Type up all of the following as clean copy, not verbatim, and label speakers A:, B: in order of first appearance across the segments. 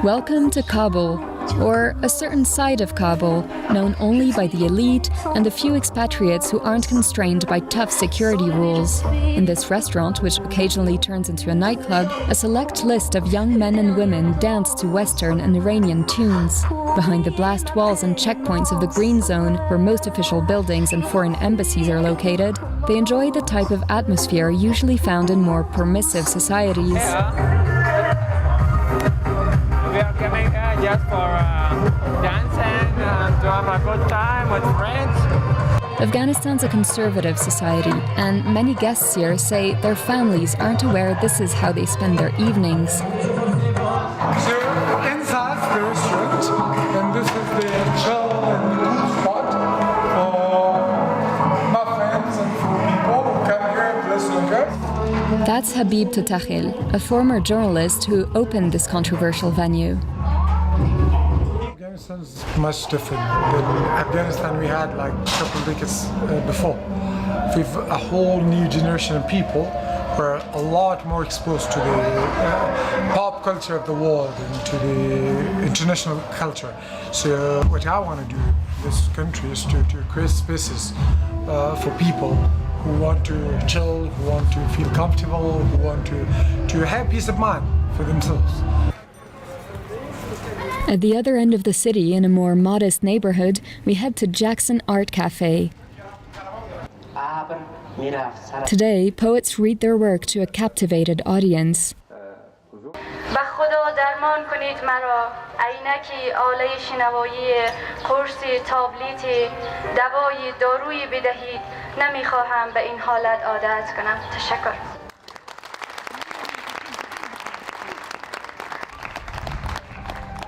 A: Welcome to Kabul, or a certain side of Kabul, known only by the elite and the few expatriates who aren't constrained by tough security rules. In this restaurant, which occasionally turns into a nightclub, a select list of young men and women dance to Western and Iranian tunes. Behind the blast walls and checkpoints of the Green Zone, where most official buildings and foreign embassies are located, they enjoy the type of atmosphere usually found in more permissive societies.
B: We are coming here just for dancing and to have a good time with friends.
A: Afghanistan's a conservative society, and many guests here say their families aren't aware this is how they spend their evenings.
C: So inside the restaurant, and this is the chill and cool spot for my friends and for people who come here and listen to us.
A: That's Habib Tatakhil, a former journalist who opened this controversial venue.
C: Afghanistan is much different than Afghanistan we had like a couple of decades before. We've a whole new generation of people who are a lot more exposed to the pop culture of the world and to the international culture. So what I want to do in this country is to create spaces for people who want to chill, who want to feel comfortable, who want to have peace of mind for themselves.
A: At the other end of the city, in a more modest neighborhood, we head to Jackson Art Cafe. Today, poets read their work to a captivated audience.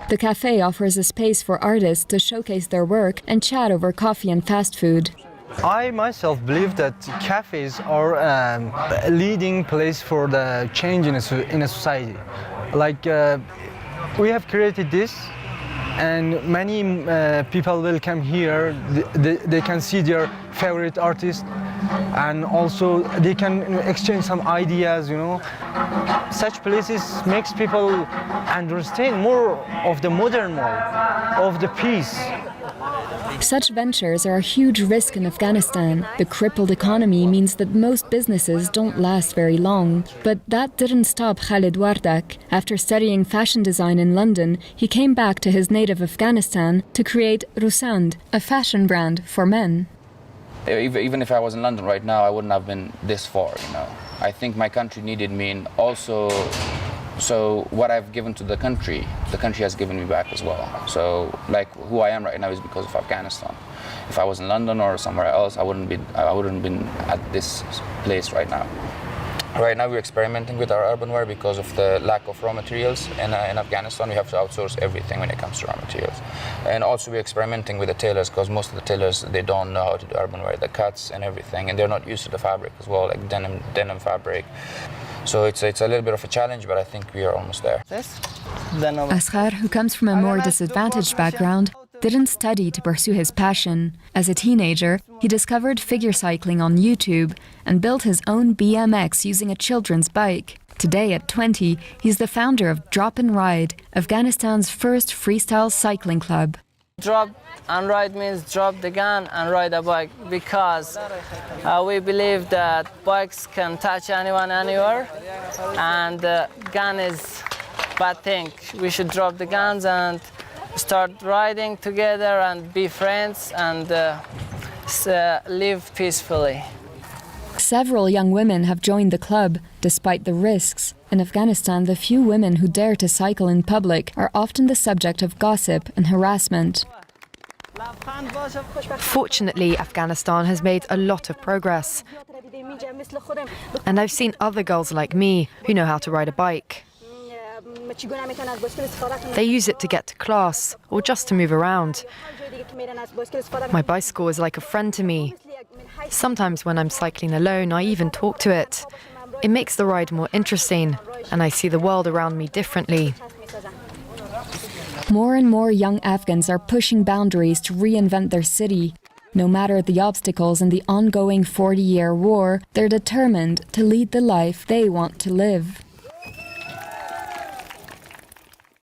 A: The cafe offers a space for artists to showcase their work and chat over coffee and fast food.
D: I myself believe that cafes are a leading place for the change in a society. Like we have created this, and many people will come here. They can see their favorite artist, and also they can exchange some ideas. Such places makes people understand more of the modern world, of the peace.
A: Such ventures are a huge risk in Afghanistan. The crippled economy means that most businesses don't last very long. But that didn't stop Khalid Wardak. After studying fashion design in London, he came back to his native Afghanistan to create Rusand, a fashion brand for men.
E: Even if I was in London right now, I wouldn't have been this far, I think my country needed me, and also, so what I've given to the country has given me back as well. So, like, who I am right now is because of Afghanistan. If I was in London or somewhere else, I wouldn't been at this place right now. Right now, we're experimenting with our urban wear because of the lack of raw materials. In Afghanistan, we have to outsource everything when it comes to raw materials. And also, we're experimenting with the tailors because most of the tailors, they don't know how to do urban wear, the cuts and everything, and they're not used to the fabric as well, like denim fabric. So it's a little bit of a challenge, but I think we are almost there.
A: Asghar, who comes from a more disadvantaged background, didn't study to pursue his passion. As a teenager, he discovered figure cycling on YouTube and built his own BMX using a children's bike. Today, at 20, he's the founder of Drop and Ride, Afghanistan's first freestyle cycling club.
F: Drop and ride means drop the gun and ride a bike, because we believe that bikes can touch anyone, anywhere, and gun is bad thing. We should drop the guns and start riding together and be friends and live peacefully.
A: Several young women have joined the club, despite the risks. In Afghanistan, the few women who dare to cycle in public are often the subject of gossip and harassment.
G: Fortunately, Afghanistan has made a lot of progress. And I've seen other girls like me who know how to ride a bike. They use it to get to class or just to move around. My bicycle is like a friend to me. Sometimes when I'm cycling alone, I even talk to it. It makes the ride more interesting, and I see the world around me differently.
A: More and more young Afghans are pushing boundaries to reinvent their city. No matter the obstacles in the ongoing 40-year war, they're determined to lead the life they want to live.